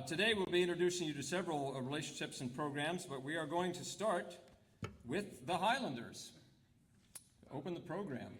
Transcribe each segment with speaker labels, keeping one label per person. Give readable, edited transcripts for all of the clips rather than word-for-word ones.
Speaker 1: Today we'll be introducing you to several relationships and programs, but we are going to start with the Highlanders. Open the program.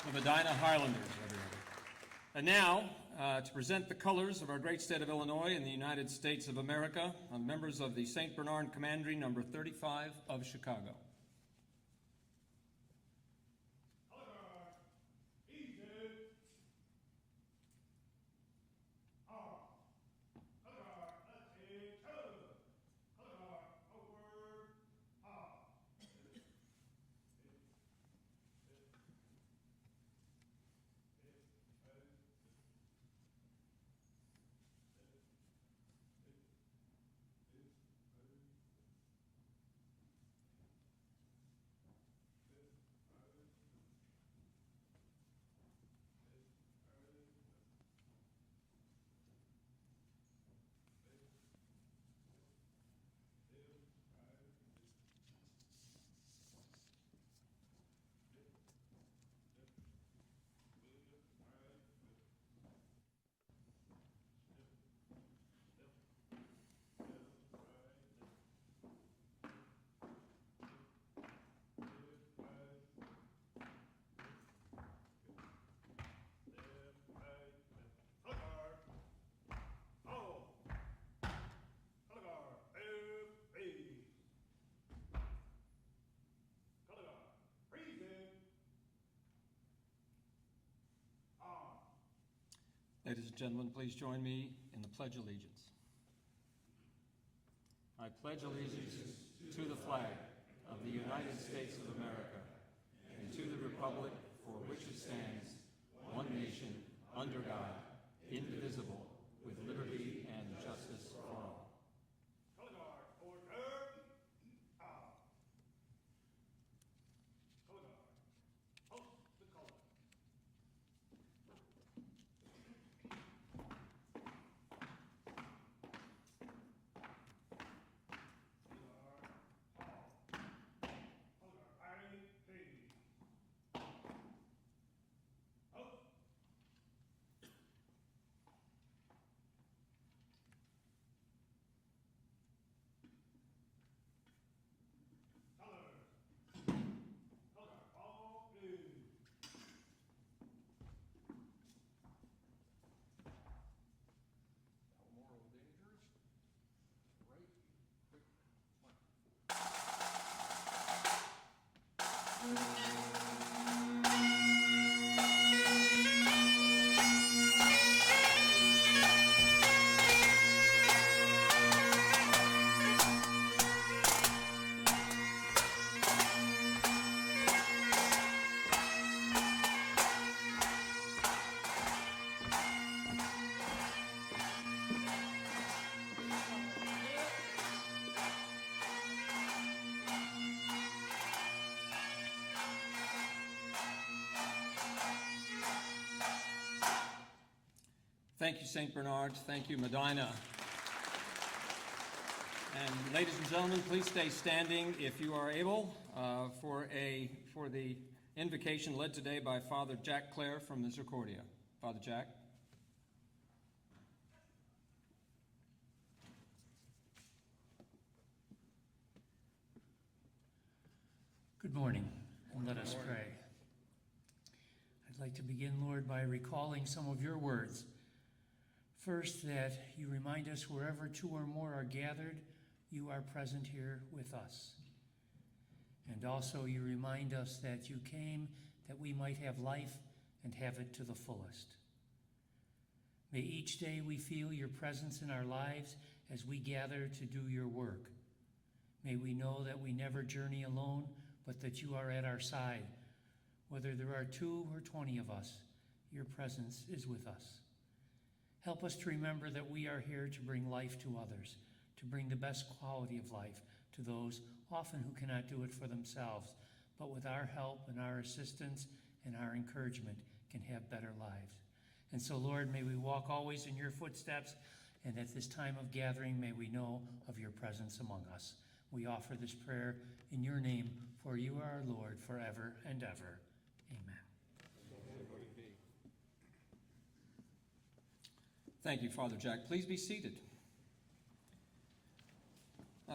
Speaker 1: The Medina Highlanders, everyone. And now, to present the colors of our great state of Illinois and the United States of America, members of the St. Bernard Commandery, number 35 of Chicago. Ladies and gentlemen, please join me in the Pledge of Allegiance. I pledge allegiance to the flag of the United States of America and to the republic for which it stands, one nation, under God, indivisible, with liberty and justice for all. Thank you, St. Bernard. Thank you, Medina. And ladies and gentlemen, please stay standing if you are able for the invocation led today by Father Jack Clare from Misericordia. Father Jack.
Speaker 2: Good morning, and let us pray. I'd like to begin, Lord, by recalling some of your words. First, that you remind us wherever two or more are gathered, you are present here with us. And also you remind us that you came that we might have life and have it to the fullest. May each day we feel your presence in our lives as we gather to do your work. May we know that we never journey alone, but that you are at our side. Whether there are 2 or 20 of us, your presence is with us. Help us to remember that we are here to bring life to others, to bring the best quality of life to those often who cannot do it for themselves, but with our help and our assistance and our encouragement can have better lives. And so, Lord, may we walk always in your footsteps, and at this time of gathering, may we know of your presence among us. We offer this prayer in your name, for you are our Lord forever and ever. Amen.
Speaker 1: Thank you, Father Jack. Please be seated.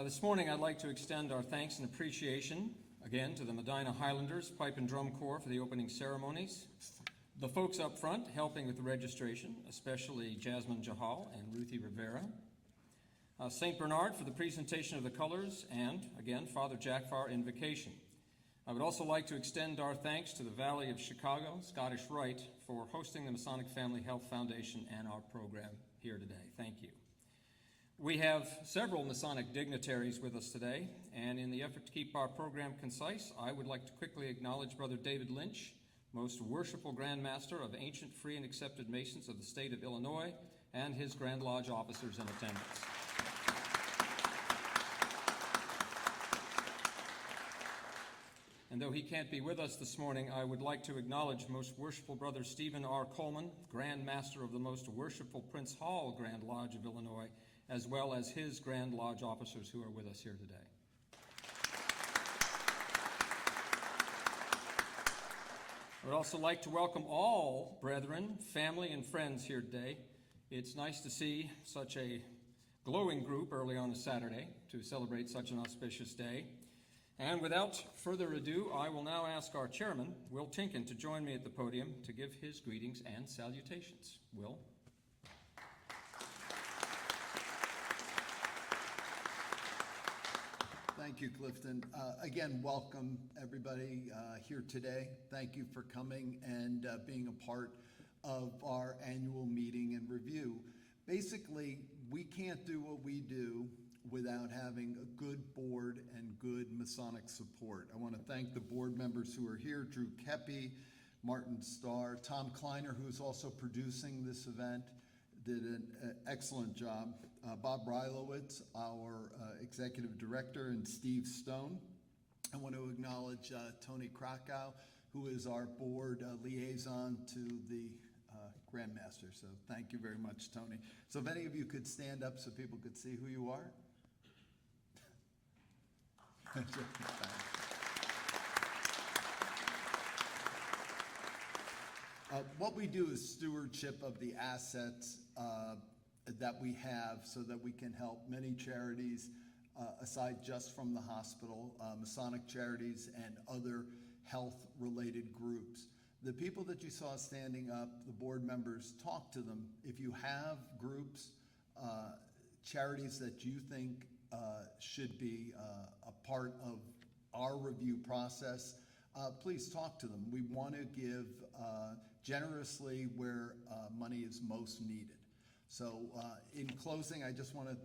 Speaker 1: This morning, I'd like to extend our thanks and appreciation again to the Medina Highlanders Pipe and Drum Corps for the opening ceremonies, the folks up front helping with the registration, especially Jasmine Jahal and Ruthie Rivera, St. Bernard for the presentation of the colors, and again, Father Jack for our invocation. I would also like to extend our thanks to the Valley of Chicago, Scottish Rite, for hosting the Masonic Family Health Foundation and our program here today. Thank you. We have several Masonic dignitaries with us today, and in the effort to keep our program concise, I would like to quickly acknowledge Brother David Lynch, Most Worshipful Grand Master of Ancient Free and Accepted Masons of the state of Illinois, and his Grand Lodge officers in attendance. And though he can't be with us this morning, I would like to acknowledge Most Worshipful Brother Stephen R. Coleman, Grand Master of the Most Worshipful Prince Hall Grand Lodge of Illinois, as well as his Grand Lodge officers who are with us here today. I would also like to welcome all brethren, family, and friends here today. It's nice to see such a glowing group early on a Saturday to celebrate such an auspicious day. And without further ado, I will now ask our chairman, Will Tinkin, to join me at the podium to give his greetings and salutations. Will?
Speaker 3: Thank you, Clifton. Again, welcome everybody here today. Thank you for coming and being a part of our annual meeting and review. Basically, we can't do what we do without having a good board and good Masonic support. I want to thank the board members who are here, Drew Kepi, Martin Starr, Tom Kleiner, who is also producing this event, did an excellent job. Bob Rylowitz, our executive director, and Steve Stone. I want to acknowledge Tony Krakow, who is our board liaison to the Grandmaster. So thank you very much, Tony. So if any of you could stand up so people could see who you are. What we do is stewardship of the assets that we have so that we can help many charities aside just from the hospital, Masonic charities and other health-related groups. The people that you saw standing up, the board members, talk to them. If you have groups, charities that you think should be a part of our review process, please talk to them. We want to give generously where money is most needed. So in closing, I just want to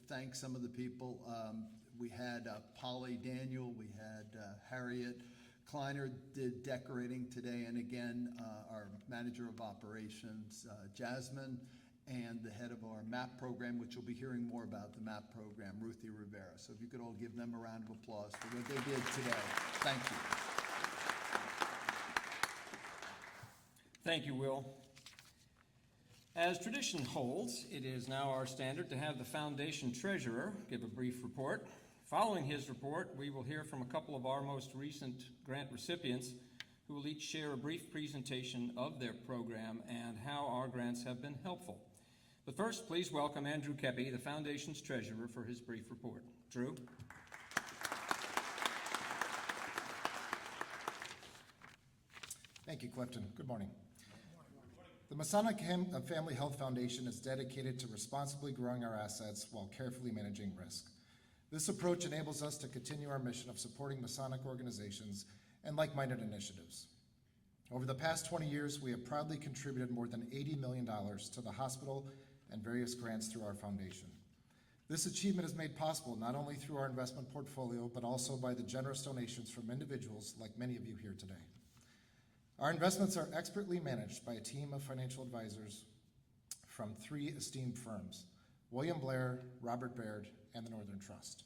Speaker 3: thank some of the people. We had Polly Daniel, we had Harriet Kleiner did decorating today, and again, our manager of operations, Jasmine, and the head of our MAP program, which you'll be hearing more about the MAP program, Ruthie Rivera. So if you could all give them a round of applause for what they did today. Thank you.
Speaker 1: Thank you, Will. As tradition holds, it is now our standard to have the foundation treasurer give a brief report. Following his report, we will hear from a couple of our most recent grant recipients who will each share a brief presentation of their program and how our grants have been helpful. But first, please welcome Andrew Keppy, the foundation's treasurer, for his brief report. Drew?
Speaker 4: Thank you, Clifton. Good morning. The Masonic Family Health Foundation is dedicated to responsibly growing our assets while carefully managing risk. This approach enables us to continue our mission of supporting Masonic organizations and like-minded initiatives. Over the past 20 years, we have proudly contributed more than $80 million to the hospital and various grants through our foundation. This achievement is made possible not only through our investment portfolio, but also by the generous donations from individuals like many of you here today. Our investments are expertly managed by a team of financial advisors from 3 esteemed firms, William Blair, Robert Baird, and the Northern Trust.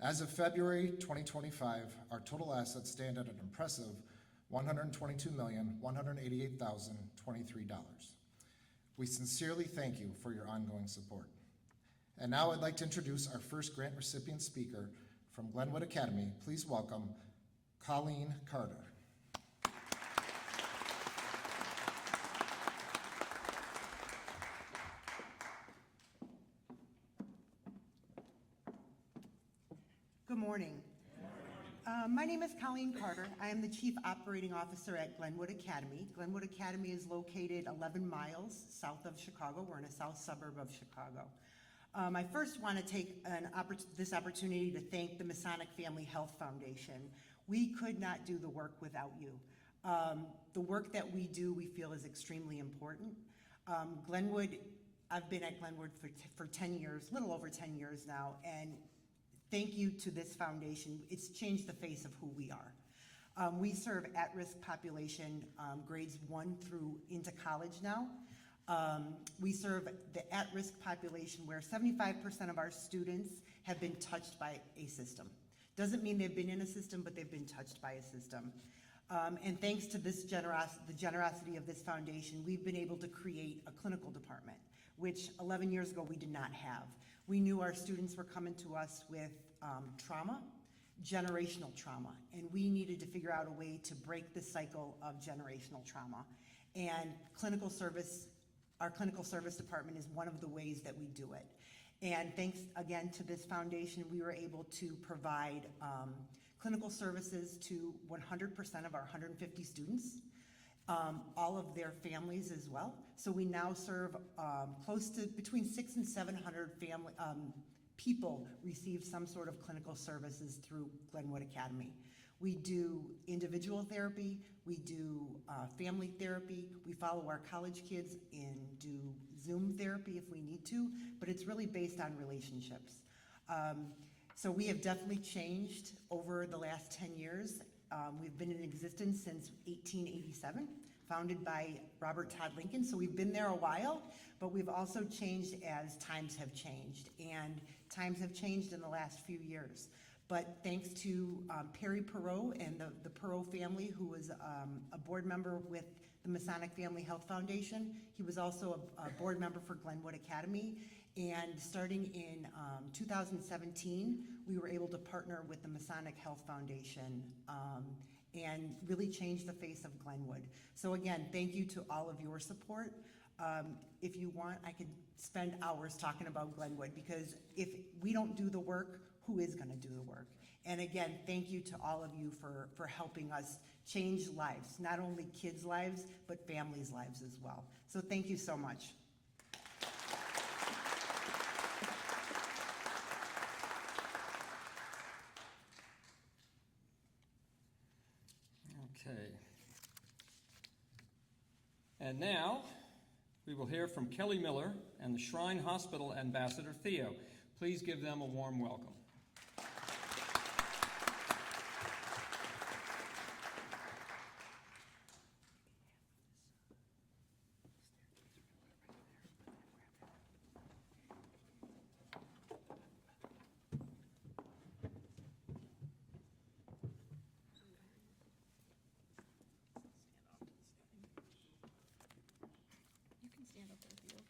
Speaker 4: As of February 2025, our total assets stand at an impressive $122,188,023. We sincerely thank you for your ongoing support. And now I'd like to introduce our first grant recipient speaker from Glenwood Academy. Please welcome Colleen Carter.
Speaker 5: Good morning. My name is Colleen Carter. I am the Chief Operating Officer at Glenwood Academy. Glenwood Academy is located 11 miles south of Chicago. We're in a south suburb of Chicago. I first want to take this opportunity to thank the Masonic Family Health Foundation. We could not do the work without you. The work that we do, we feel, is extremely important. Glenwood, I've been at Glenwood for 10 years, a little over 10 years now, and thank you to this foundation. It's changed the face of who we are. We serve at-risk population, grades 1 through into college now. We serve the at-risk population where 75% of our students have been touched by a system. Doesn't mean they've been in a system, but they've been touched by a system. And thanks to the generosity of this foundation, we've been able to create a clinical department, which 11 years ago we did not have. We knew our students were coming to us with trauma, generational trauma, and we needed to figure out a way to break the cycle of generational trauma. And our clinical service department is one of the ways that we do it. And thanks again to this foundation, we were able to provide clinical services to 100% of our 150 students, all of their families as well. So we now serve close to between 600 and 700 people receive some sort of clinical services through Glenwood Academy. We do individual therapy, we do family therapy, we follow our college kids and do Zoom therapy if we need to, but it's really based on relationships. So we have definitely changed over the last 10 years. We've been in existence since 1887, founded by Robert Todd Lincoln, so we've been there a while, but we've also changed as times have changed, and times have changed in the last few years. But thanks to Perry Perot and the Perot family, who was a board member with the Masonic Family Health Foundation. He was also a board member for Glenwood Academy. And starting in 2017, we were able to partner with the Masonic Health Foundation and really change the face of Glenwood. So again, thank you to all of your support. If you want, I could spend hours talking about Glenwood, because if we don't do the work, who is going to do the work? And again, thank you to all of you for helping us change lives, not only kids' lives, but families' lives as well. So thank you so much.
Speaker 1: Okay. And now, we will hear from Kelly Miller and the Shrine Hospital Ambassador Theo. Please give them a warm welcome.
Speaker 6: You can stand up there, Theo.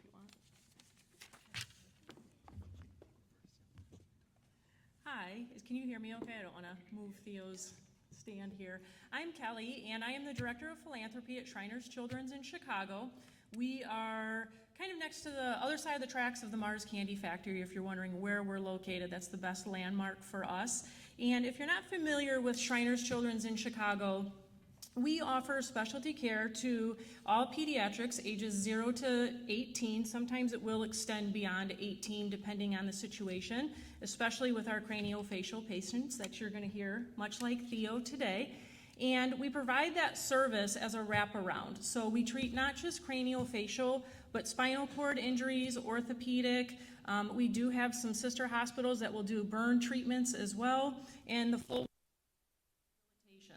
Speaker 6: Hi, can you hear me okay? I don't want to move Theo's stand here. I'm Kelly, and I am the Director of Philanthropy at Shriners Children's in Chicago. We are kind of next to the other side of the tracks of the Mars Candy Factory, if you're wondering where we're located. That's the best landmark for us. And if you're not familiar with Shriners Children's in Chicago, we offer specialty care to all pediatrics ages 0 to 18. Sometimes it will extend beyond 18 depending on the situation, especially with our craniofacial patients that you're going to hear, much like Theo today. And we provide that service as a wraparound. So we treat not just craniofacial, but spinal cord injuries, orthopedic. We do have some sister hospitals that will do burn treatments as well, and the full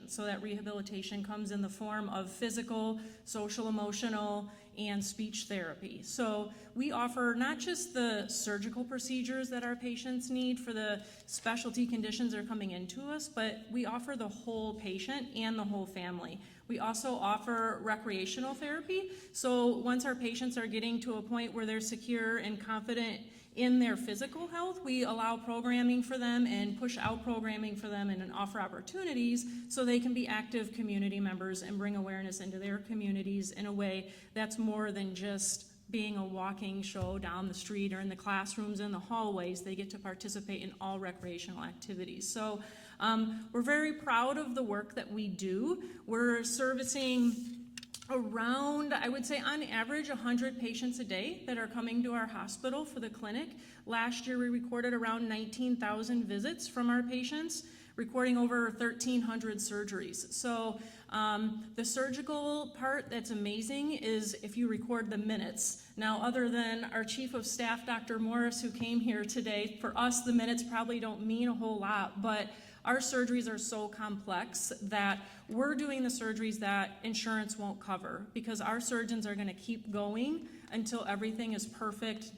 Speaker 6: so that rehabilitation comes in the form of physical, social, emotional, and speech therapy. So we offer not just the surgical procedures that our patients need for the specialty conditions that are coming into us, but we offer the whole patient and the whole family. We also offer recreational therapy. So once our patients are getting to a point where they're secure and confident in their physical health, we allow programming for them and push out programming for them and offer opportunities so they can be active community members and bring awareness into their communities in a way that's more than just being a walking show down the street or in the classrooms and the hallways. They get to participate in all recreational activities. So we're very proud of the work that we do. We're servicing around, I would say on average, 100 patients a day that are coming to our hospital for the clinic. Last year we recorded around 19,000 visits from our patients, recording over 1,300 surgeries. So the surgical part that's amazing is if you record the minutes. Now, other than our Chief of Staff, Dr. Morris, who came here today, for us the minutes probably don't mean a whole lot, but our surgeries are so complex that we're doing the surgeries that insurance won't cover, because our surgeons are going to keep going until everything is perfect,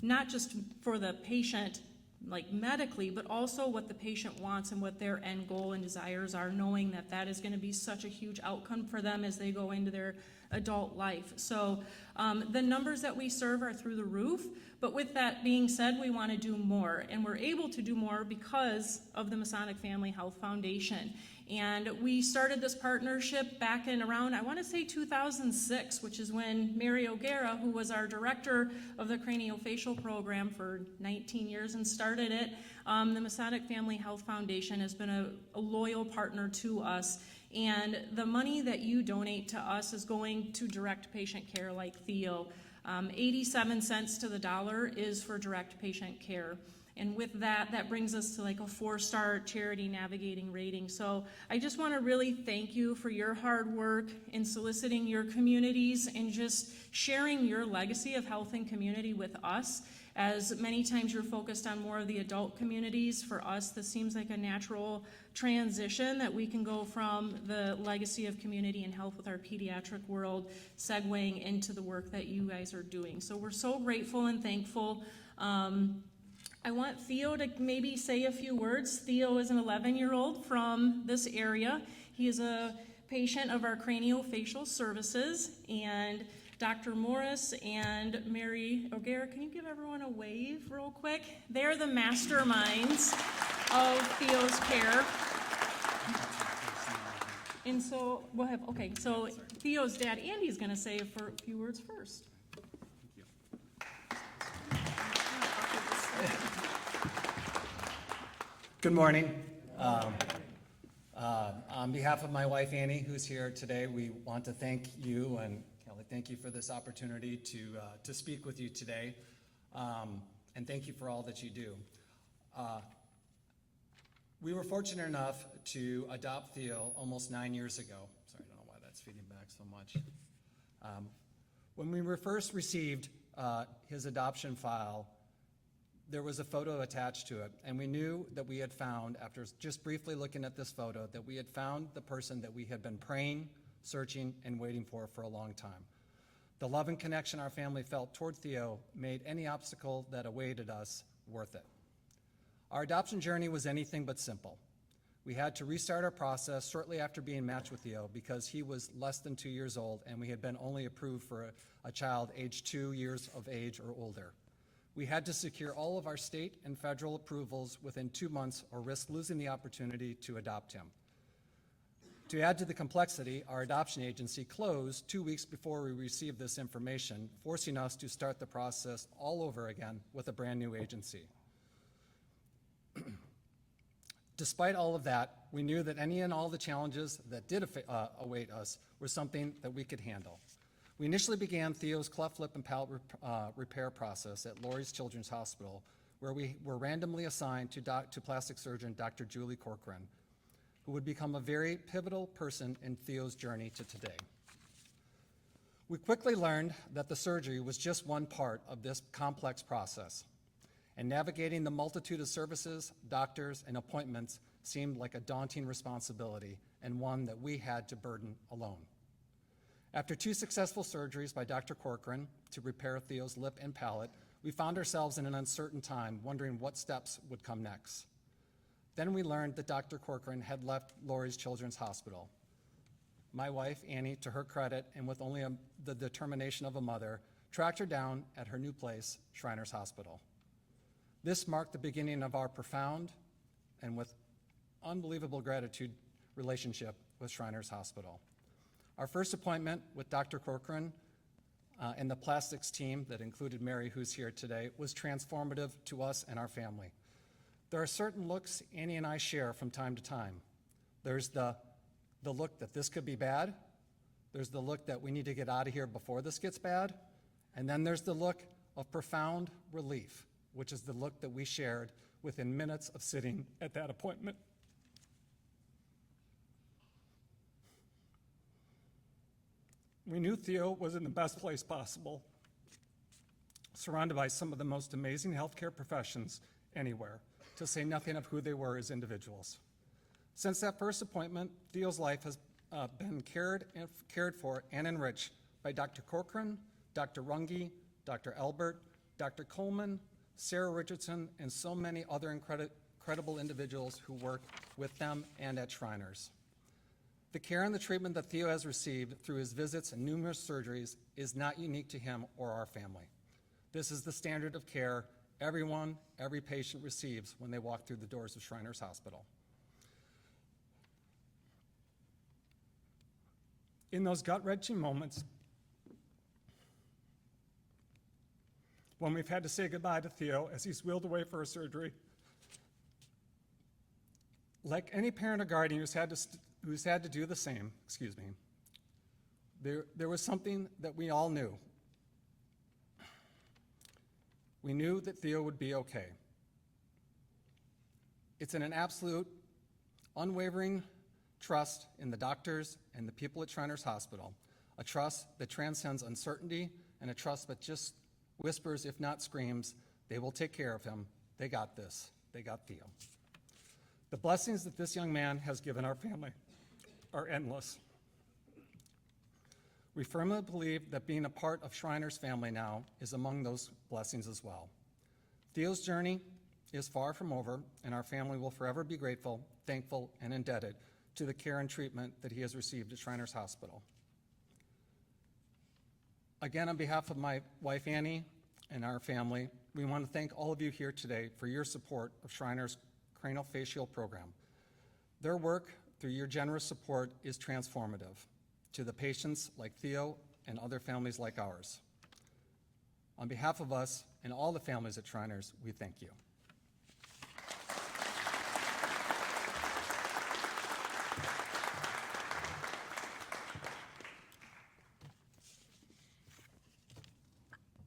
Speaker 6: not just for the patient, like medically, but also what the patient wants and what their end goal and desires are, knowing that that is going to be such a huge outcome for them as they go into their adult life. So the numbers that we serve are through the roof, but with that being said, we want to do more, and we're able to do more because of the Masonic Family Health Foundation. And we started this partnership back in around, I want to say 2006, which is when Mary O'Gara, who was our director of the craniofacial program for 19 years and started it, the Masonic Family Health Foundation has been a loyal partner to us. And the money that you donate to us is going to direct patient care like Theo. 87 cents to the dollar is for direct patient care. And with that, that brings us to like a 4-star charity navigating rating. So I just want to really thank you for your hard work in soliciting your communities and just sharing your legacy of health and community with us. As many times you're focused on more of the adult communities, for us this seems like a natural transition that we can go from the legacy of community and health with our pediatric world, segueing into the work that you guys are doing. So we're so grateful and thankful. I want Theo to maybe say a few words. Theo is an 11-year-old from this area. He is a patient of our craniofacial services, and Dr. Morris and Mary O'Gara, can you give everyone a wave real quick? They're the masterminds of Theo's care. And so we'll have, okay, so Theo's dad, Andy's gonna say a few words first.
Speaker 7: Good morning. On behalf of my wife Annie, who's here today, we want to thank you, and Kelly, thank you for this opportunity to speak with you today, and thank you for all that you do. We were fortunate enough to adopt Theo almost 9 years ago. Sorry, I don't know why that's feeding back so much. When we were first received his adoption file, there was a photo attached to it, and we knew that we had found, after just briefly looking at this photo, that we had found the person that we had been praying, searching, and waiting for a long time. The love and connection our family felt toward Theo made any obstacle that awaited us worth it. Our adoption journey was anything but simple. We had to restart our process shortly after being matched with Theo because he was less than 2 years old, and we had been only approved for a child aged 2 years of age or older. We had to secure all of our state and federal approvals within 2 months or risk losing the opportunity to adopt him. To add to the complexity, our adoption agency closed 2 weeks before we received this information, forcing us to start the process all over again with a brand new agency. Despite all of that, we knew that any and all the challenges that did await us were something that we could handle. We initially began Theo's cleft lip and palate repair process at Lurie's Children's Hospital, where we were randomly assigned to plastic surgeon Dr. Julie Corcoran, who would become a very pivotal person in Theo's journey to today. We quickly learned that the surgery was just one part of this complex process, and navigating the multitude of services, doctors, and appointments seemed like a daunting responsibility and one that we had to burden alone. After 2 successful surgeries by Dr. Corcoran to repair Theo's lip and palate, we found ourselves in an uncertain time, wondering what steps would come next. Then we learned that Dr. Corcoran had left Lurie's Children's Hospital. My wife, Annie, to her credit, and with only the determination of a mother, tracked her down at her new place, Shriners Hospital. This marked the beginning of our profound and with unbelievable gratitude relationship with Shriners Hospital. Our first appointment with Dr. Corcoran and the plastics team that included Mary, who's here today, was transformative to us and our family. There are certain looks Annie and I share from time to time. There's the look that this could be bad. There's the look that we need to get out of here before this gets bad. And then there's the look of profound relief, which is the look that we shared within minutes of sitting at that appointment. We knew Theo was in the best place possible, surrounded by some of the most amazing healthcare professions anywhere, to say nothing of who they were as individuals. Since that first appointment, Theo's life has been cared for and enriched by Dr. Corcoran, Dr. Runge, Dr. Albert, Dr. Coleman, Sarah Richardson, and so many other incredible individuals who work with them and at Shriners. The care and the treatment that Theo has received through his visits and numerous surgeries is not unique to him or our family. This is the standard of care every patient receives when they walk through the doors of Shriners Hospital. In those gut-wrenching moments, when we've had to say goodbye to Theo as he's wheeled away for a surgery, like any parent or guardian who's had to do the same, there was something that we all knew. We knew that Theo would be okay. It's in an absolute, unwavering trust in the doctors and the people at Shriners Hospital, a trust that transcends uncertainty and a trust that just whispers, if not screams, they will take care of him. They got this. They got Theo. The blessings that this young man has given our family are endless. We firmly believe that being a part of Shriners family now is among those blessings as well. Theo's journey is far from over, and our family will forever be grateful, thankful, and indebted to the care and treatment that he has received at Shriners Hospital. Again, on behalf of my wife Annie and our family, we want to thank all of you here today for your support of Shriners Craniofacial Program. Their work, through your generous support, is transformative to the patients like Theo and other families like ours. On behalf of us and all the families at Shriners, we thank you.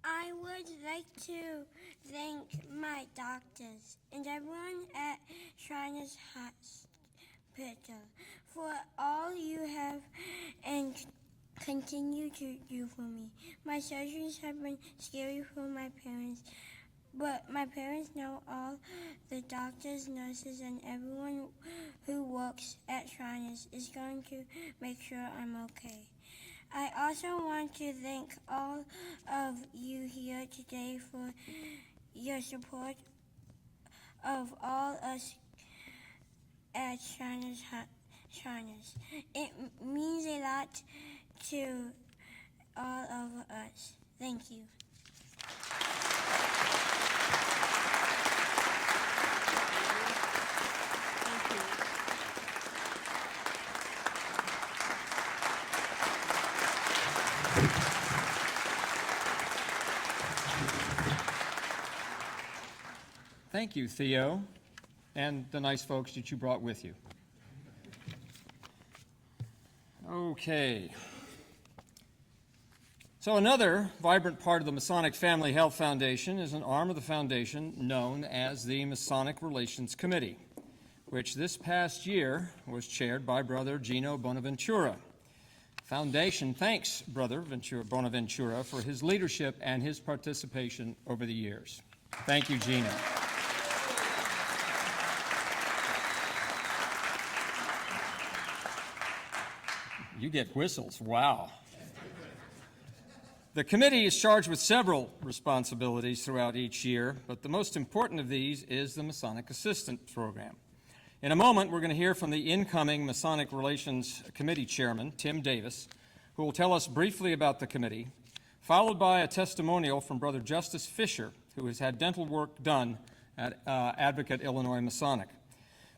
Speaker 8: I would like to thank my doctors and everyone at Shriners Hospital for all you have and continue to do for me. My surgeries have been scary for my parents, but my parents know all the doctors, nurses, and everyone who works at Shriners is going to make sure I'm okay. I also want to thank all of you here today for your support of all us at Shriners. It means a lot to all of us. Thank you.
Speaker 1: Thank you, Theo, and the nice folks that you brought with you. Okay. So another vibrant part of the Masonic Family Health Foundation is an arm of the foundation known as the Masonic Relations Committee, which this past year was chaired by Brother Gino Bonaventura. Foundation thanks Brother Bonaventura for his leadership and his participation over the years. Thank you, Gino. You get whistles, wow. The committee is charged with several responsibilities throughout each year, but the most important of these is the Masonic Assistant Program. In a moment, we're going to hear from the incoming Masonic Relations Committee Chairman, Tim Davis, who will tell us briefly about the committee, followed by a testimonial from Brother Justice Fisher, who has had dental work done at Advocate Illinois Masonic.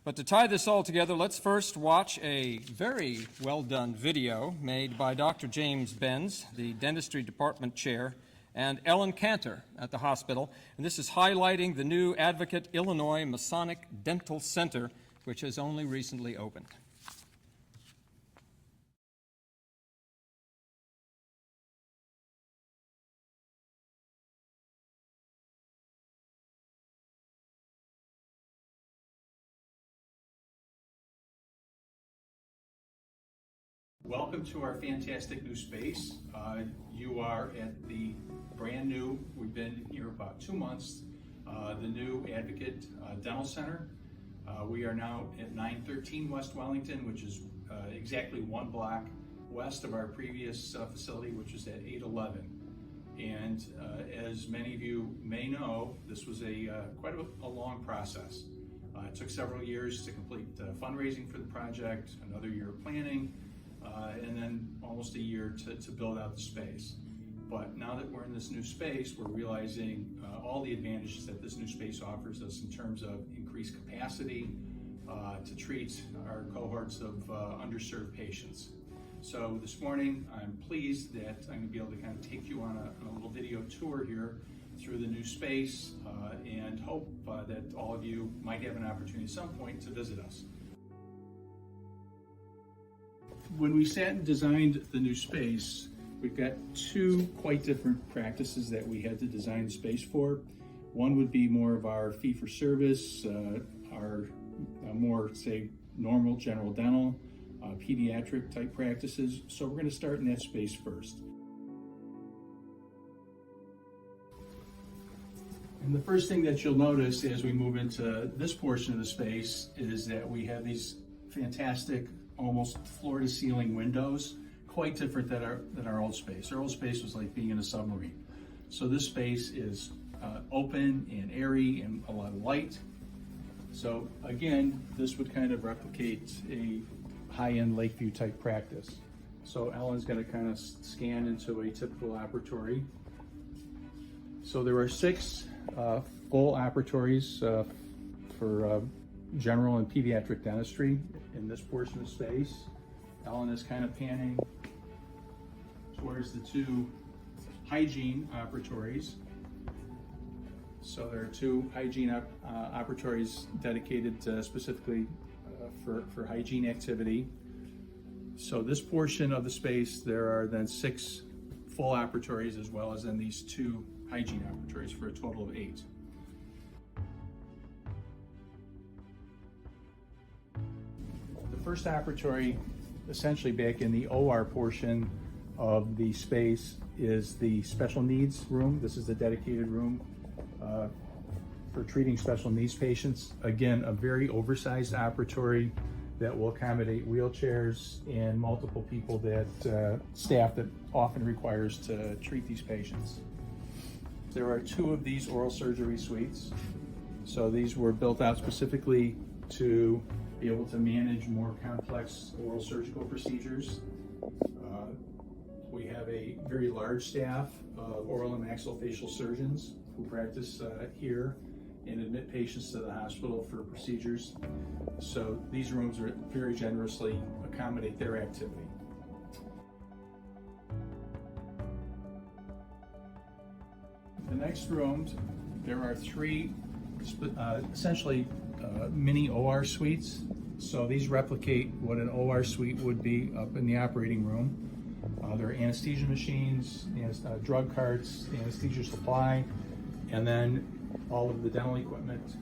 Speaker 1: But to tie this all together, let's first watch a very well-done video made by Dr. James Benz, the Dentistry Department Chair, and Ellen Cantor at the hospital. And this is highlighting the new Advocate Illinois Masonic Dental Center, which has only recently opened.
Speaker 9: Welcome to our fantastic new space. You are at the brand new, we've been here about 2 months, the new Advocate Dental Center. We are now at 913 West Wellington, which is exactly 1 block west of our previous facility, which is at 811. And as many of you may know, this was quite a long process. It took several years to complete fundraising for the project, another year of planning, and then almost a year to build out the space. But now that we're in this new space, we're realizing all the advantages that this new space offers us in terms of increased capacity to treat our cohorts of underserved patients. So this morning, I'm pleased that I'm going to be able to kind of take you on a little video tour here through the new space and hope that all of you might have an opportunity at some point to visit us. When we sat and designed the new space, we've got 2 quite different practices that we had to design the space for. One would be more of our fee-for-service, our more, say, normal general dental, pediatric type practices. So we're going to start in that space first. And the first thing that you'll notice as we move into this portion of the space is that we have these fantastic, almost floor-to-ceiling windows, quite different than our old space. Our old space was like being in a submarine. So this space is open and airy and a lot of light. So again, this would kind of replicate a high-end Lakeview type practice. So Ellen's going to kind of scan into a typical operatory. So there are 6 full operatories for general and pediatric dentistry in this portion of space. Ellen is kind of panning towards the 2 hygiene operatories. So there are 2 hygiene operatories dedicated specifically for hygiene activity. So this portion of the space, there are then 6 full operatories as well as then these 2 hygiene operatories for a total of 8. The first operatory, essentially back in the OR portion of the space, is the special needs room. This is the dedicated room for treating special needs patients. Again, a very oversized operatory that will accommodate wheelchairs and multiple people that staff that often requires to treat these patients. There are 2 of these oral surgery suites. So these were built out specifically to be able to manage more complex oral surgical procedures. We have a very large staff of oral and maxillofacial surgeons who practice here and admit patients to the hospital for procedures. So these rooms are very generously accommodate their activity. The next room, there are 3 essentially mini OR suites. So these replicate what an OR suite would be up in the operating room. There are anesthesia machines, drug carts, anesthesia supply, and then all of the dental equipment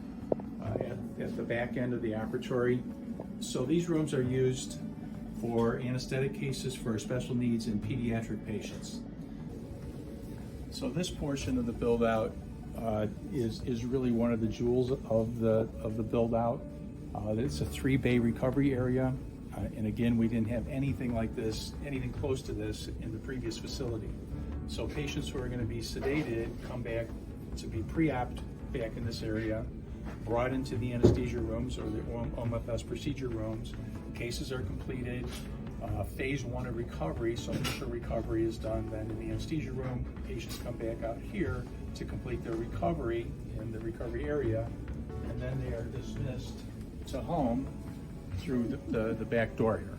Speaker 9: at the back end of the operatory. So these rooms are used for anesthetic cases for special needs in pediatric patients. So this portion of the build out is really one of the jewels of the build out. It's a 3-bay recovery area, and again, we didn't have anything like this, anything close to this in the previous facility. So patients who are going to be sedated come back to be pre-opped back in this area, brought into the anesthesia rooms or the OMFS procedure rooms. Cases are completed. Phase 1 of recovery, so initial recovery is done then in the anesthesia room. Patients come back out here to complete their recovery in the recovery area, and then they are dismissed to home through the back door here.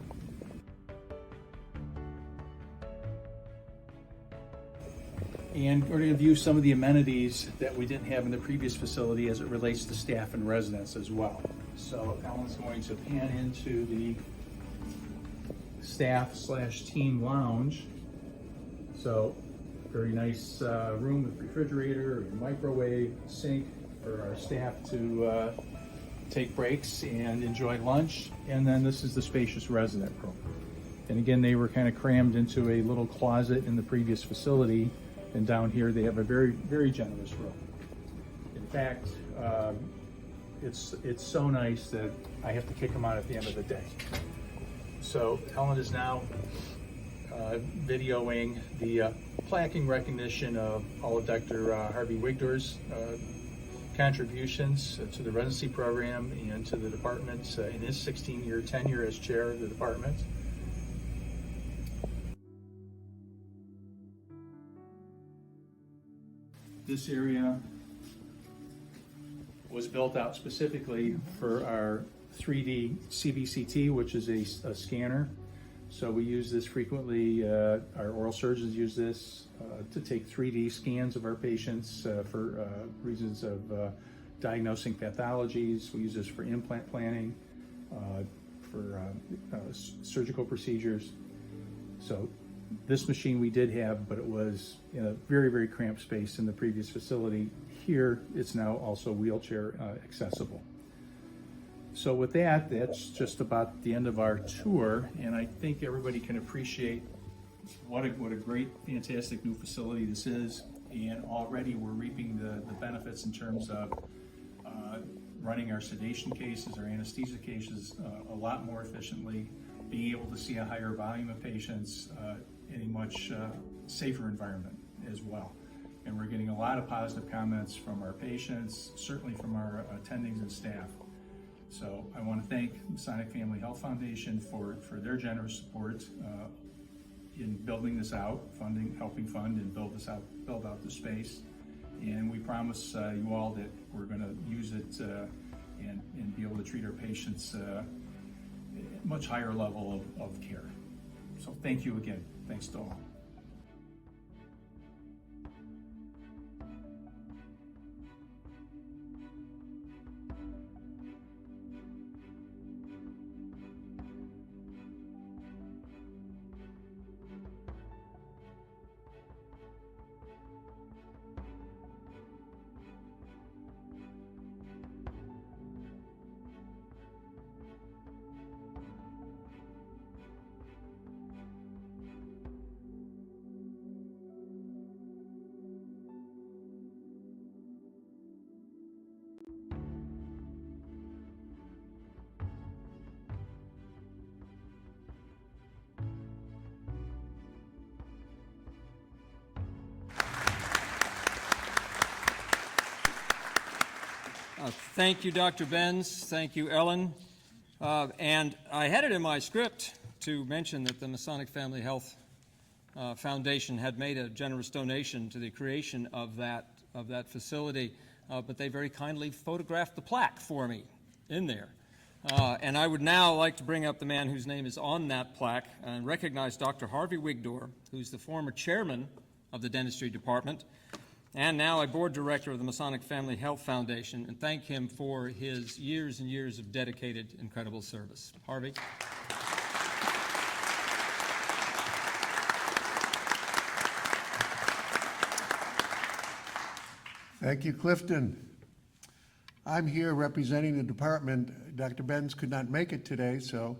Speaker 9: And we're going to view some of the amenities that we didn't have in the previous facility as it relates to staff and residents as well. So Ellen's going to pan into the staff/team lounge. So very nice room with refrigerator, microwave, sink for our staff to take breaks and enjoy lunch. And then this is the spacious resident room. And again, they were kind of crammed into a little closet in the previous facility. And down here, they have a very, very generous room. In fact, it's so nice that I have to kick them out at the end of the day. So Ellen is now videoing the plaquing recognition of all of Dr. Harvey Wigdor's contributions to the residency program and to the department in his 16-year tenure as chair of the department. This area was built out specifically for our 3D CBCT, which is a scanner. So we use this frequently. Our oral surgeons use this to take 3D scans of our patients for reasons of diagnosing pathologies. We use this for implant planning, for surgical procedures. So this machine we did have, but it was in a very, very cramped space in the previous facility. Here, it's now also wheelchair accessible. So with that, that's just about the end of our tour, and I think everybody can appreciate what a great, fantastic new facility this is, and already we're reaping the benefits in terms of running our sedation cases, our anesthesia cases a lot more efficiently, being able to see a higher volume of patients in a much safer environment as well. And we're getting a lot of positive comments from our patients, certainly from our attendings and staff. So I want to thank Masonic Family Health Foundation for their generous support in building this out, helping fund and build out the space. And we promise you all that we're going to use it and be able to treat our patients at a much higher level of care. So thank you again. Thanks to all.
Speaker 1: Thank you, Dr. Benz. Thank you, Ellen. And I had it in my script to mention that the Masonic Family Health Foundation had made a generous donation to the creation of that facility, but they very kindly photographed the plaque for me in there. And I would now like to bring up the man whose name is on that plaque and recognize Dr. Harvey Wigdor, who's the former chairman of the dentistry department. and now a board director of the Masonic Family Health Foundation, and thank him for his years and years of dedicated, incredible service. Harvey.
Speaker 10: Thank you, Clifton. I'm here representing the department. Dr. Benz could not make it today, so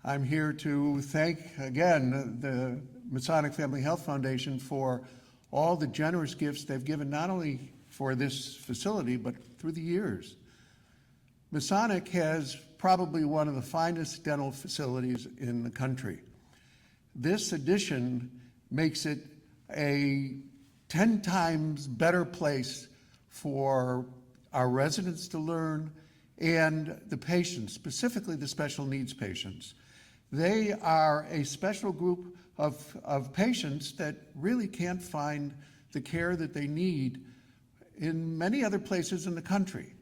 Speaker 10: I'm here to thank again the Masonic Family Health Foundation for all the generous gifts they've given, not only for this facility, but through the years. Masonic has probably one of the finest dental facilities in the country. This addition makes it a 10 times better place for our residents to learn and the patients, specifically the special needs patients. They are a special group of patients that really can't find the care that they need in many other places in the country.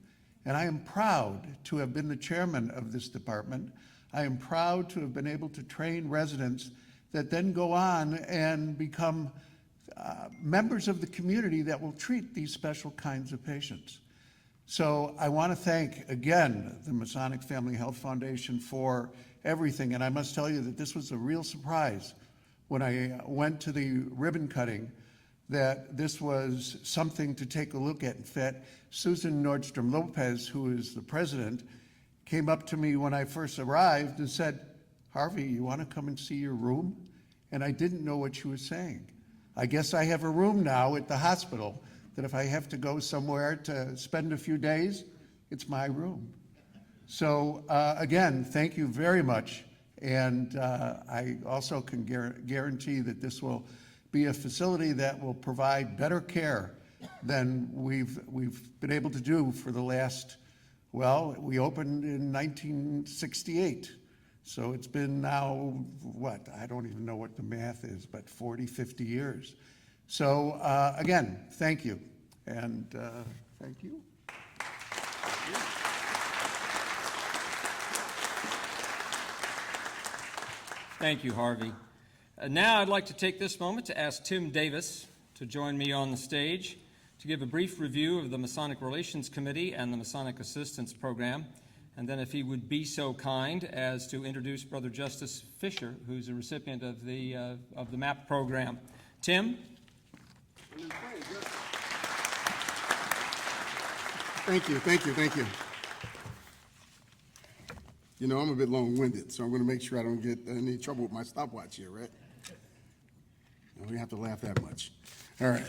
Speaker 10: And I am proud to have been the chairman of this department. I am proud to have been able to train residents that then go on and become members of the community that will treat these special kinds of patients. So I want to thank again the Masonic Family Health Foundation for everything, and I must tell you that this was a real surprise when I went to the ribbon cutting, that this was something to take a look at. In fact, Susan Nordstrom Lopez, who is the president, came up to me when I first arrived and said, "Harvey, you want to come and see your room?" And I didn't know what she was saying. I guess I have a room now at the hospital that if I have to go somewhere to spend a few days, it's my room. So again, thank you very much. And I also can guarantee that this will be a facility that will provide better care than we've been able to do for the last, well, we opened in 1968. So it's been now, what, I don't even know what the math is, but 40, 50 years. So again, thank you. And thank you.
Speaker 1: Thank you, Harvey. Now I'd like to take this moment to ask Tim Davis to join me on the stage to give a brief review of the Masonic Relations Committee and the Masonic Assistance Program. And then if he would be so kind as to introduce Brother Justice Fisher, who's a recipient of the MAP program. Tim?
Speaker 11: Thank you. You know, I'm a bit long-winded, so I'm going to make sure I don't get any trouble with my stopwatch here, right? We don't have to laugh that much. All right.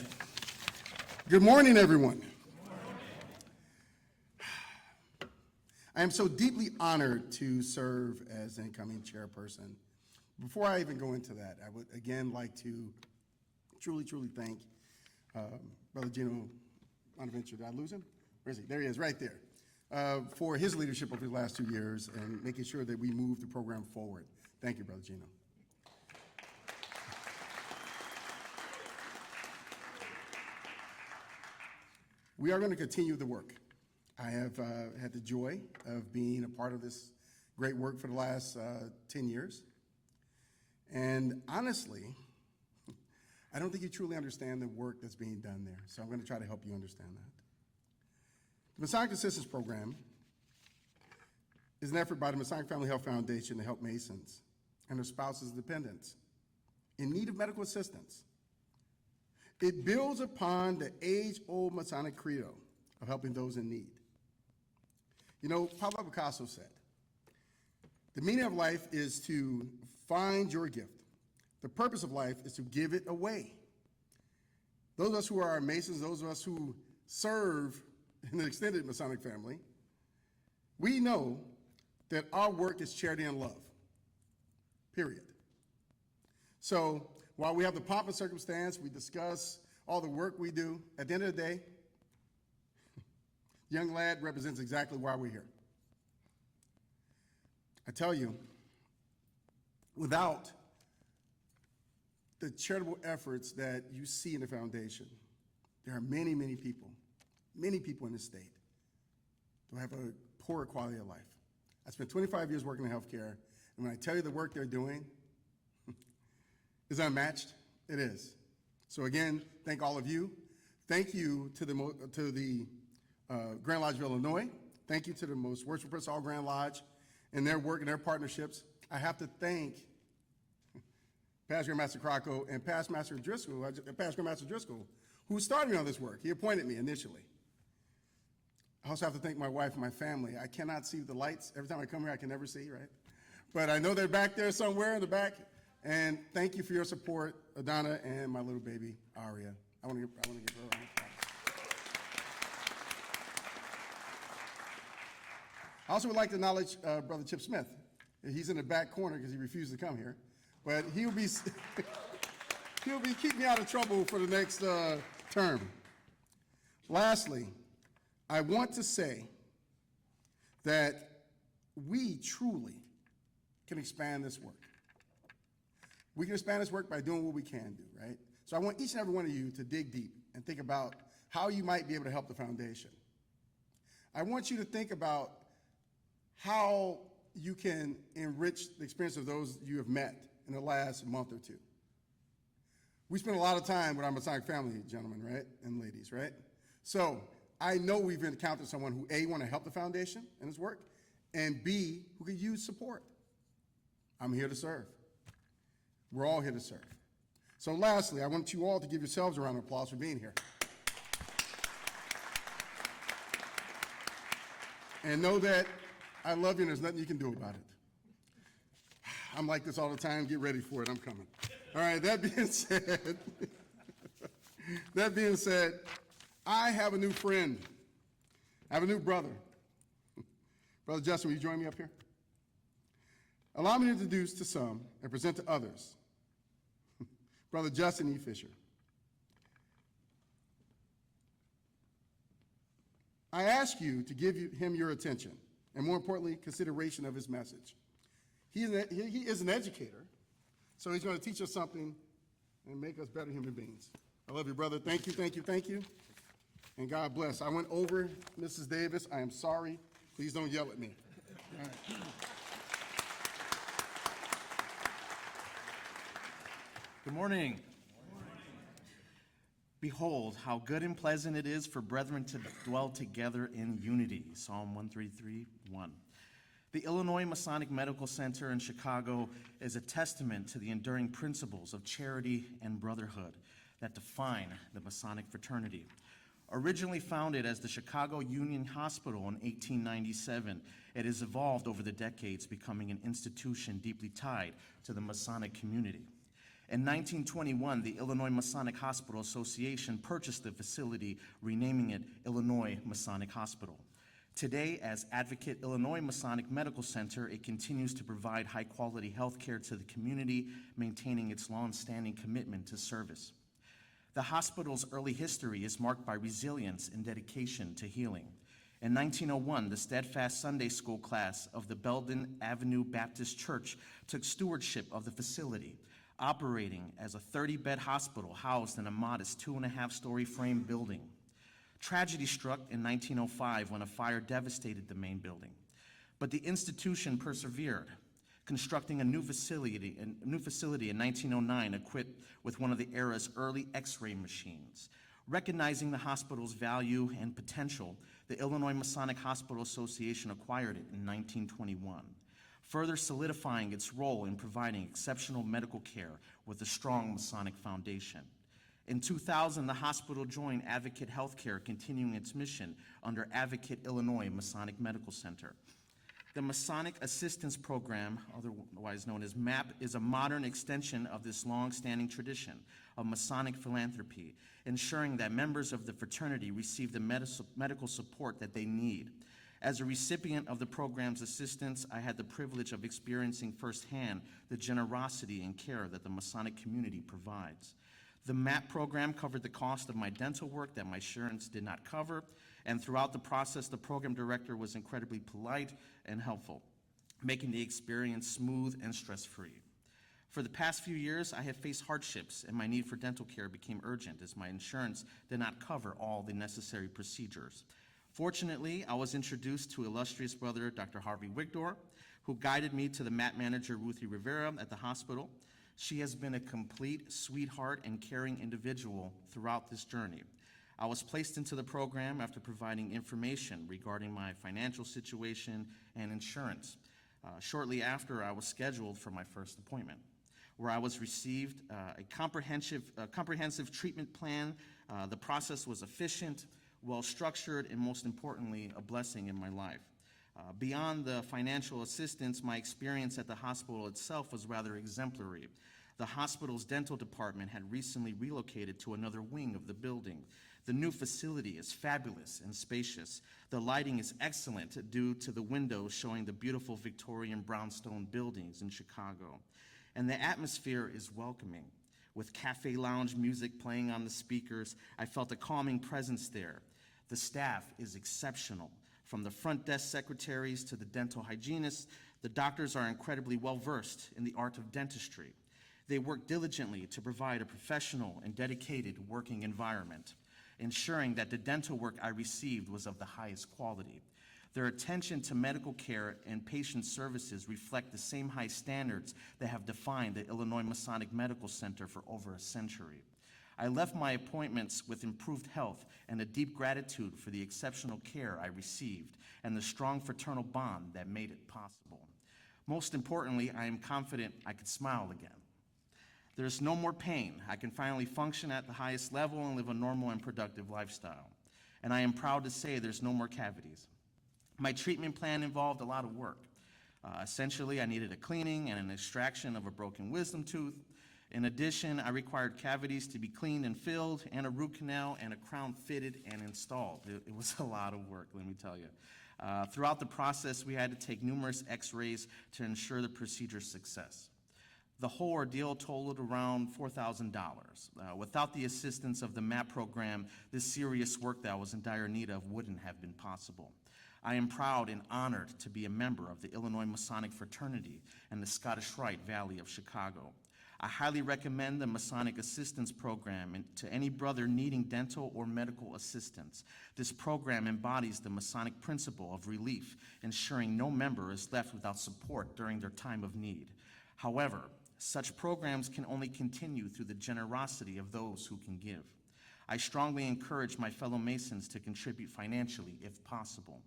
Speaker 11: Good morning, everyone. I am so deeply honored to serve as incoming chairperson. Before I even go into that, I would again like to truly thank Brother Gino Bonaventure. Did I lose him? Where is he? There he is, right there. For his leadership over the last 2 years and making sure that we move the program forward. Thank you, Brother Gino. We are going to continue the work. I have had the joy of being a part of this great work for the last 10 years. And honestly, I don't think you truly understand the work that's being done there. So I'm going to try to help you understand that. The Masonic Assistance Program is an effort by the Masonic Family Health Foundation to help Masons and their spouses and dependents in need of medical assistance. It builds upon the age-old Masonic credo of helping those in need. You know, Pablo Picasso said, "The meaning of life is to find your gift. The purpose of life is to give it away." Those of us who are Masons, those of us who serve in the extended Masonic family, we know that our work is charity and love, period. So while we have the pomp and circumstance, we discuss all the work we do, at the end of the day, young lad represents exactly why we're here. I tell you, without the charitable efforts that you see in the foundation, there are many people in this state who have a poorer quality of life. I spent 25 years working in healthcare, and when I tell you the work they're doing is unmatched, it is. So again, thank all of you. Thank you to the Grand Lodge of Illinois. Thank you to the Most Worshipful Prince of all Grand Lodge and their work and their partnerships. I have to thank Past Grandmaster Crocco and Past Grandmaster Driscoll, who started me on this work. He appointed me initially. I also have to thank my wife and my family. I cannot see the lights. Every time I come here, I can never see, right? But I know they're back there somewhere in the back. And thank you for your support, Adana and my little baby, Aria. I want to give her a round of applause. I also would like to acknowledge Brother Chip Smith. He's in the back corner because he refused to come here. But he'll be keeping me out of trouble for the next term. Lastly, I want to say that we truly can expand this work. We can expand this work by doing what we can do, right? So I want each and every one of you to dig deep and think about how you might be able to help the foundation. I want you to think about how you can enrich the experience of those you have met in the last month or two. We spend a lot of time with our Masonic family, gentlemen, right? And ladies, right? So I know we've encountered someone who A, want to help the foundation and its work, and B, who could use support. I'm here to serve. We're all here to serve. So lastly, I want you all to give yourselves a round of applause for being here. And know that I love you and there's nothing you can do about it. I'm like this all the time. Get ready for it. I'm coming. All right, that being said, I have a new friend. I have a new brother. Brother Justin, will you join me up here? Allow me to introduce to some and present to others Brother Justin E. Fisher. I ask you to give him your attention and, more importantly, consideration of his message. He is an educator, so he's going to teach us something and make us better human beings. I love you, brother. Thank you, thank you, thank you. And God bless. I went over Mrs. Davis. I am sorry. Please don't yell at me. All right.
Speaker 12: Good morning. Behold, how good and pleasant it is for brethren to dwell together in unity. Psalm 133:1. The Illinois Masonic Medical Center in Chicago is a testament to the enduring principles of charity and brotherhood that define the Masonic fraternity. Originally founded as the Chicago Union Hospital in 1897, it has evolved over the decades, becoming an institution deeply tied to the Masonic community. In 1921, the Illinois Masonic Hospital Association purchased the facility, renaming it Illinois Masonic Hospital. Today, as Advocate Illinois Masonic Medical Center, it continues to provide high-quality health care to the community, maintaining its long-standing commitment to service. The hospital's early history is marked by resilience and dedication to healing. In 1901, the Steadfast Sunday School class of the Belden Avenue Baptist Church took stewardship of the facility, operating as a 30-bed hospital housed in a modest 2.5-story frame building. Tragedy struck in 1905 when a fire devastated the main building. But the institution persevered, constructing a new facility in 1909 equipped with one of the era's early X-ray machines. Recognizing the hospital's value and potential, the Illinois Masonic Hospital Association acquired it in 1921. Further solidifying its role in providing exceptional medical care with a strong Masonic foundation. In 2000, the hospital joined Advocate Healthcare, continuing its mission under Advocate Illinois Masonic Medical Center. The Masonic Assistance Program, otherwise known as MAP, is a modern extension of this long-standing tradition of Masonic philanthropy, ensuring that members of the fraternity receive the medical support that they need. As a recipient of the program's assistance, I had the privilege of experiencing firsthand the generosity and care that the Masonic community provides. The MAP program covered the cost of my dental work that my insurance did not cover, and throughout the process, the program director was incredibly polite and helpful, making the experience smooth and stress-free. For the past few years, I have faced hardships, and my need for dental care became urgent as my insurance did not cover all the necessary procedures. Fortunately, I was introduced to illustrious brother Dr. Harvey Wigdor, who guided me to the MAP manager Ruthie Rivera at the hospital. She has been a complete sweetheart and caring individual throughout this journey. I was placed into the program after providing information regarding my financial situation and insurance. Shortly after, I was scheduled for my first appointment, where I was received a comprehensive treatment plan. The process was efficient, well-structured, and most importantly, a blessing in my life. Beyond the financial assistance, my experience at the hospital itself was rather exemplary. The hospital's dental department had recently relocated to another wing of the building. The new facility is fabulous and spacious. The lighting is excellent due to the windows showing the beautiful Victorian brownstone buildings in Chicago. And the atmosphere is welcoming. With cafe lounge music playing on the speakers, I felt a calming presence there. The staff is exceptional. From the front desk secretaries to the dental hygienists, the doctors are incredibly well-versed in the art of dentistry. They work diligently to provide a professional and dedicated working environment, ensuring that the dental work I received was of the highest quality. Their attention to medical care and patient services reflect the same high standards that have defined the Illinois Masonic Medical Center for over a century. I left my appointments with improved health and a deep gratitude for the exceptional care I received and the strong fraternal bond that made it possible. Most importantly, I am confident I could smile again. There's no more pain. I can finally function at the highest level and live a normal and productive lifestyle. And I am proud to say there's no more cavities. My treatment plan involved a lot of work. Essentially, I needed a cleaning and an extraction of a broken wisdom tooth. In addition, I required cavities to be cleaned and filled, and a root canal and a crown fitted and installed. It was a lot of work, let me tell you. Throughout the process, we had to take numerous x-rays to ensure the procedure's success. The whole ordeal totaled around $4,000. Without the assistance of the MAP program, this serious work that I was in dire need of wouldn't have been possible. I am proud and honored to be a member of the Illinois Masonic Fraternity and the Scottish Rite Valley of Chicago. I highly recommend the Masonic Assistance Program to any brother needing dental or medical assistance. This program embodies the Masonic principle of relief, ensuring no member is left without support during their time of need. However, such programs can only continue through the generosity of those who can give. I strongly encourage my fellow Masons to contribute financially if possible,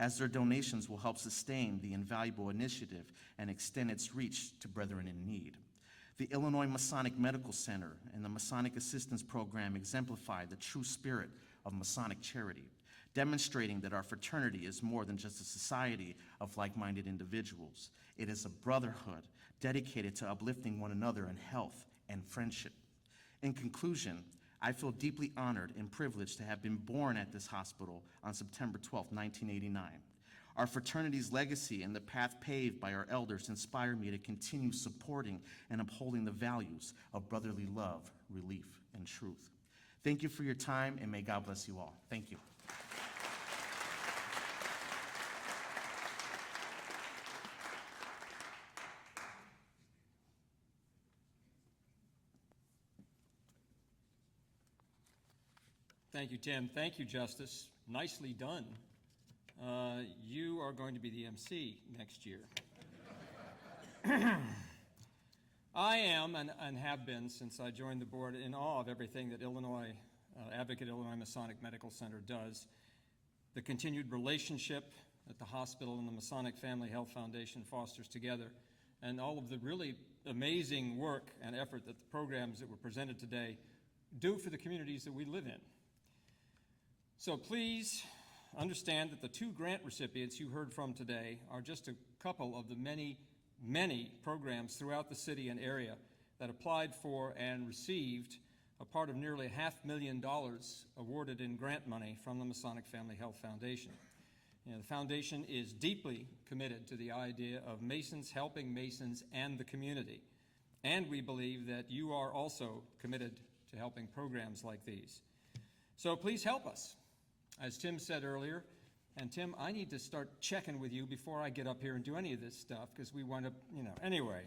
Speaker 12: as their donations will help sustain the invaluable initiative and extend its reach to brethren in need. The Illinois Masonic Medical Center and the Masonic Assistance Program exemplify the true spirit of Masonic charity, demonstrating that our fraternity is more than just a society of like-minded individuals. It is a brotherhood dedicated to uplifting one another in health and friendship. In conclusion, I feel deeply honored and privileged to have been born at this hospital on September 12, 1989. Our fraternity's legacy and the path paved by our elders inspire me to continue supporting and upholding the values of brotherly love, relief, and truth. Thank you for your time, and may God bless you all. Thank you.
Speaker 1: Thank you, Tim. Thank you, Justice. Nicely done. You are going to be the MC next year. I am and have been since I joined the board in awe of everything that Advocate Illinois Masonic Medical Center does. The continued relationship that the hospital and the Masonic Family Health Foundation fosters together, and all of the really amazing work and effort that the programs that were presented today do for the communities that we live in. So please understand that the 2 grant recipients you heard from today are just a couple of the many, many programs throughout the city and area that applied for and received a part of nearly $500,000 awarded in grant money from the Masonic Family Health Foundation. The foundation is deeply committed to the idea of Masons helping Masons and the community. And we believe that you are also committed to helping programs like these. So please help us. As Tim said earlier, and Tim, I need to start checking with you before I get up here and do any of this stuff, because we want to, anyway.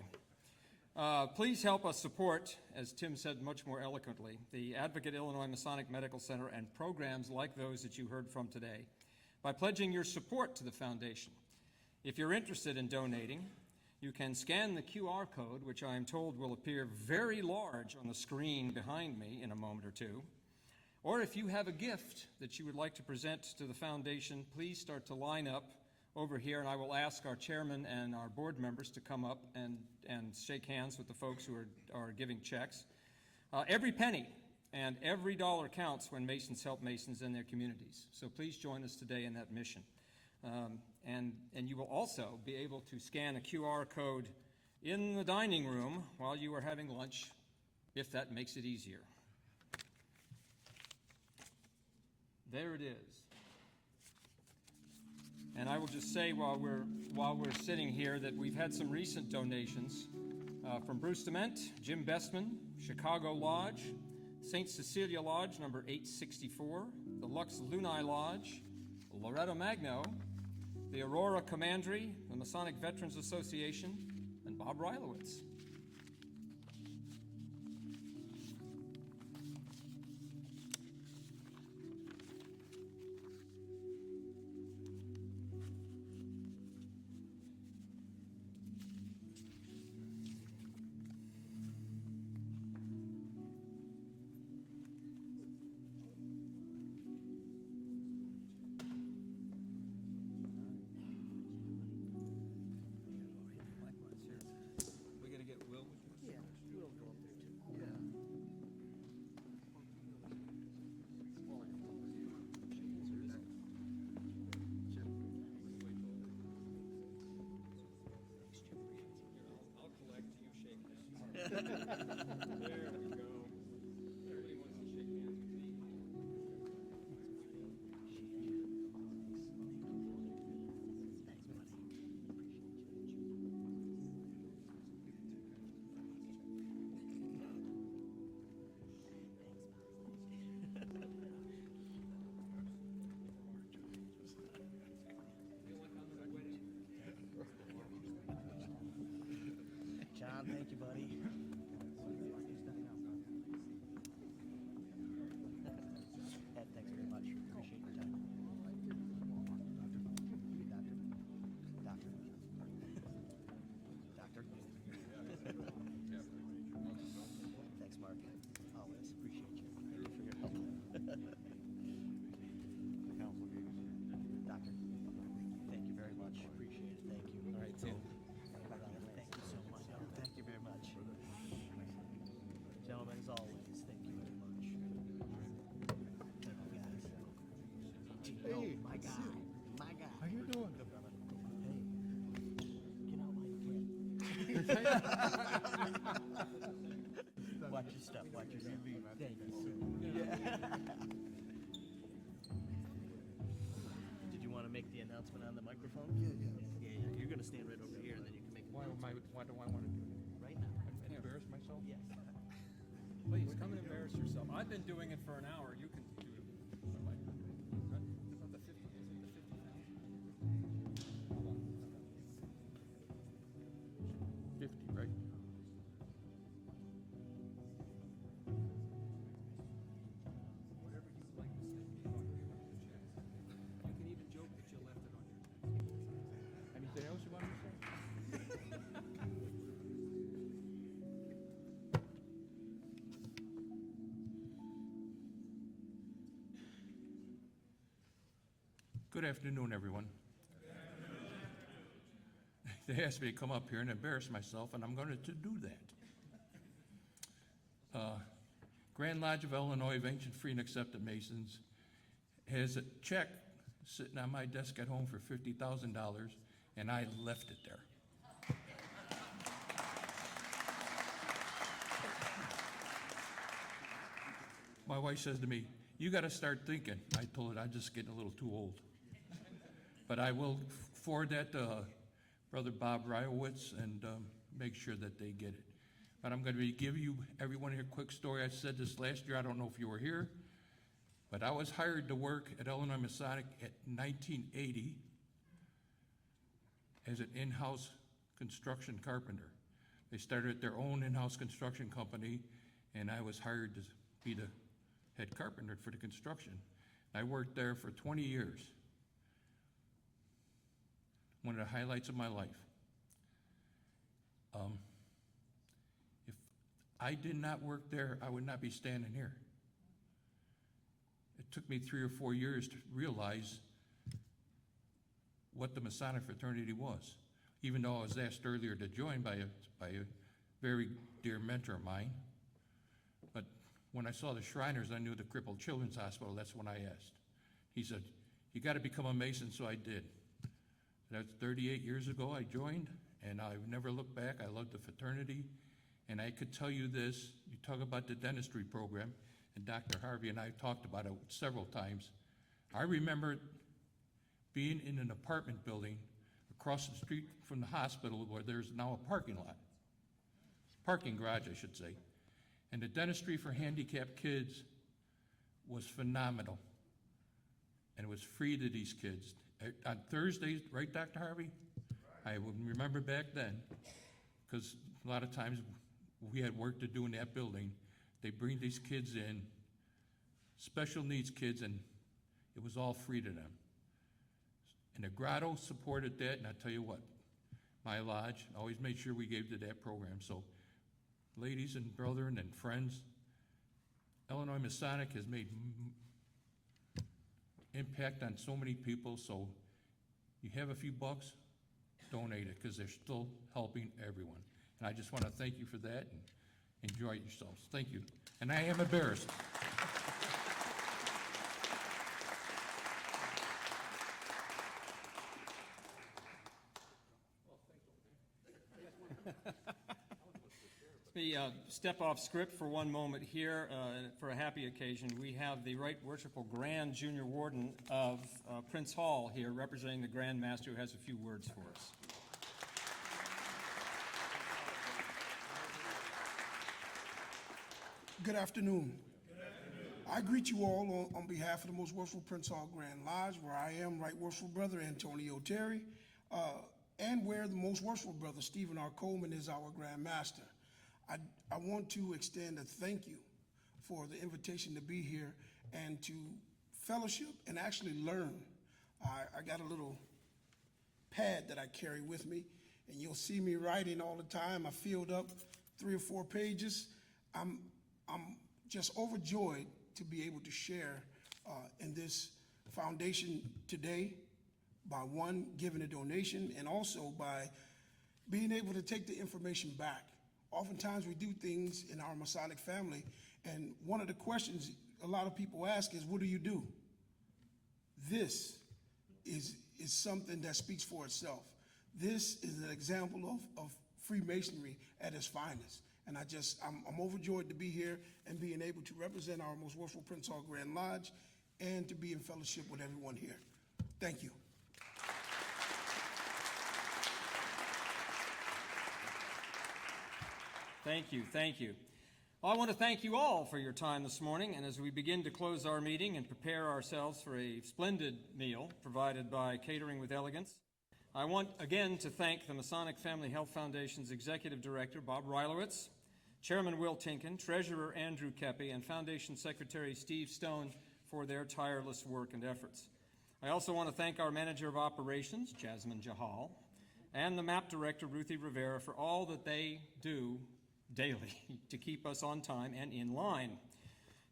Speaker 1: Please help us support, as Tim said much more eloquently, the Advocate Illinois Masonic Medical Center and programs like those that you heard from today by pledging your support to the foundation. If you're interested in donating, you can scan the QR code, which I am told will appear very large on the screen behind me in a moment or two, Or if you have a gift that you would like to present to the foundation, please start to line up over here, and I will ask our chairman and our board members to come up and shake hands with the folks who are giving checks. Every penny and every dollar counts when Masons help Masons in their communities. So please join us today in that mission. And you will also be able to scan a QR code in the dining room while you are having lunch, if that makes it easier. There it is. And I will just say while we're sitting here that we've had some recent donations from Bruce Dement, Jim Bestman, Chicago Lodge, St. Cecilia Lodge number 864, the Lux Lunae Lodge, Loretto Magno, the Aurora Commandery, the Masonic Veterans Association, and Bob Rylowitz. There we go. Everybody wants to shake hands with me.
Speaker 12: John, thank you, buddy. Ed, thanks very much. Appreciate your time. Doctor. Thanks, Mark. Always appreciate you. Thank you for your help. Doctor, thank you very much. Appreciate it. Thank you. All right, Tim. Thank you so much. Thank you very much. Gentlemen, as always, thank you very much. Thank you, guys. Hey, my guy. My guy. How you doing? Good, brother. Hey, get out while you can. Watch your step. Watch your step. Thank you, sir. Did you want to make the announcement on the microphone? Yeah. You're going to stand right over here, and then you can make the
Speaker 1: Why do I want to do it?
Speaker 12: right now.
Speaker 1: Embarrass myself?
Speaker 12: Yes.
Speaker 1: Please, come and embarrass yourself. I've been doing it for an hour. You can do it. About the 50, is it the 50,000? Hold on. 50, right? Whatever you would like to say. You can even joke that you left it on your desk. Anything else you want to say?
Speaker 13: Good afternoon, everyone. They asked me to come up here and embarrass myself, and I'm going to do that. Grand Lodge of Illinois of Ancient Free and Accepted Masons has a check sitting on my desk at home for $50,000, and I left it there. My wife says to me, "You got to start thinking." I told her I'm just getting a little too old. But I will forward that to Brother Bob Rylowitz and make sure that they get it. But I'm going to give you, everyone here, a quick story. I said this last year. I don't know if you were here. But I was hired to work at Illinois Masonic at 1980 as an in-house construction carpenter. They started their own in-house construction company, and I was hired to be the head carpenter for the construction. I worked there for 20 years. One of the highlights of my life. If I did not work there, I would not be standing here. took me 3 or 4 years to realize what the Masonic fraternity was, even though I was asked earlier to join by a very dear mentor of mine. But when I saw the Shriners, I knew the Crippled Children's Hospital, that's when I asked. He said, you got to become a Mason, so I did. That's 38 years ago I joined, and I've never looked back. I love the fraternity, and I could tell you this, you talk about the dentistry program, and Dr. Harvey and I talked about it several times. I remember being in an apartment building across the street from the hospital where there's now a parking lot, parking garage, I should say. And the dentistry for handicapped kids was phenomenal. And it was free to these kids. On Thursdays, right, Dr. Harvey? I would remember back then, because a lot of times we had work to do in that building. They bring these kids in, special needs kids, and it was all free to them. And the Grotto supported that, and I tell you what, my lodge always made sure we gave to that program. So, ladies and brethren and friends, Illinois Masonic has made impact on so many people, so you have a few bucks, donate it, because they're still helping everyone. And I just want to thank you for that, and enjoy yourselves. Thank you. And I am embarrassed.
Speaker 1: Let me step off script for one moment here for a happy occasion. We have the Right Worshipful Grand Junior Warden of Prince Hall here representing the Grand Master, who has a few words for us.
Speaker 14: Good afternoon. I greet you all on behalf of the Most Worshipful Prince Hall Grand Lodge, where I am Right Worshipful Brother Antonio Terry, and where the Most Worshipful Brother Stephen R. Coleman is our Grand Master. I want to extend a thank you for the invitation to be here and to fellowship and actually learn. I got a little pad that I carry with me, and you'll see me writing all the time. I filled up 3 or 4 pages. I'm just overjoyed to be able to share in this foundation today by one, giving a donation, and also by being able to take the information back. Oftentimes we do things in our Masonic family, and one of the questions a lot of people ask is, what do you do? This is something that speaks for itself. This is an example of Freemasonry at its finest. And I'm overjoyed to be here and being able to represent our Most Worshipful Prince Hall Grand Lodge and to be in fellowship with everyone here. Thank you.
Speaker 1: Thank you, thank you. Well, I want to thank you all for your time this morning, and as we begin to close our meeting and prepare ourselves for a splendid meal provided by Catering with Elegance, I want again to thank the Masonic Family Health Foundation's Executive Director, Bob Rylowitz, Chairman Will Tinkin, Treasurer Andrew Kepi, and Foundation Secretary Steve Stone for their tireless work and efforts. I also want to thank our Manager of Operations, Jasmine Jahal, and the MAP Director, Ruthie Rivera, for all that they do daily to keep us on time and in line.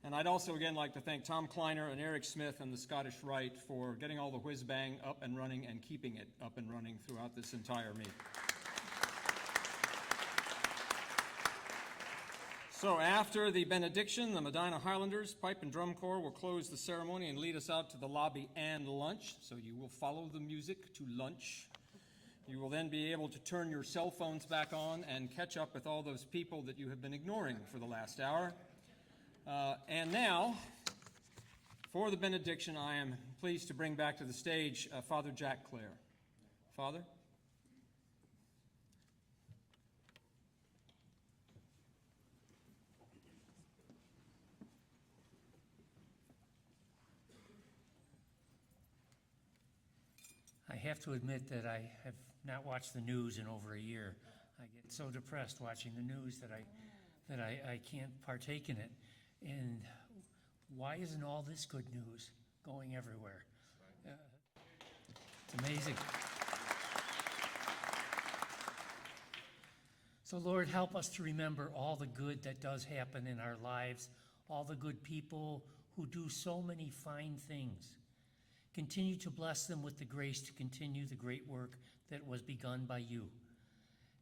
Speaker 1: And I'd also again like to thank Tom Kleiner and Eric Smith and the Scottish Rite for getting all the whiz-bang up and running and keeping it up and running throughout this entire meeting. So after the benediction, the Medina Highlanders Pipe and Drum Corps will close the ceremony and lead us out to the lobby and lunch. So you will follow the music to lunch. You will then be able to turn your cell phones back on and catch up with all those people that you have been ignoring for the last hour. And now, for the benediction, I am pleased to bring back to the stage Father Jack Clare. Father?
Speaker 2: I have to admit that I have not watched the news in over a year. I get so depressed watching the news that I can't partake in it. And why isn't all this good news going everywhere? It's amazing. So Lord, help us to remember all the good that does happen in our lives, all the good people who do so many fine things. Continue to bless them with the grace to continue the great work that was begun by you.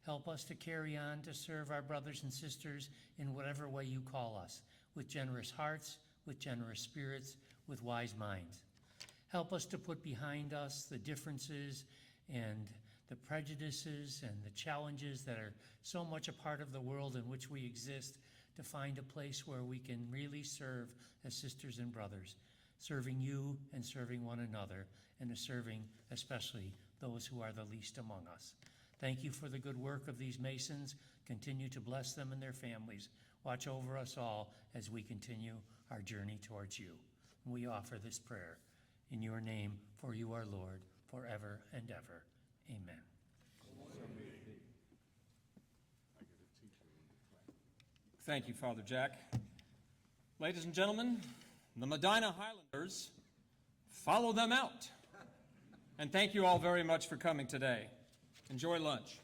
Speaker 2: Help us to carry on to serve our brothers and sisters in whatever way you call us, with generous hearts, with generous spirits, with wise minds. Help us to put behind us the differences and the prejudices and the challenges that are so much a part of the world in which we exist, to find a place where we can really serve as sisters and brothers, serving you and serving one another, and serving especially those who are the least among us. Thank you for the good work of these Masons. Continue to bless them and their families. Watch over us all as we continue our journey towards you. We offer this prayer in your name, for you are Lord, forever and ever. Amen.
Speaker 1: Thank you, Father Jack. Ladies and gentlemen, the Medina Highlanders, follow them out. And thank you all very much for coming today. Enjoy lunch.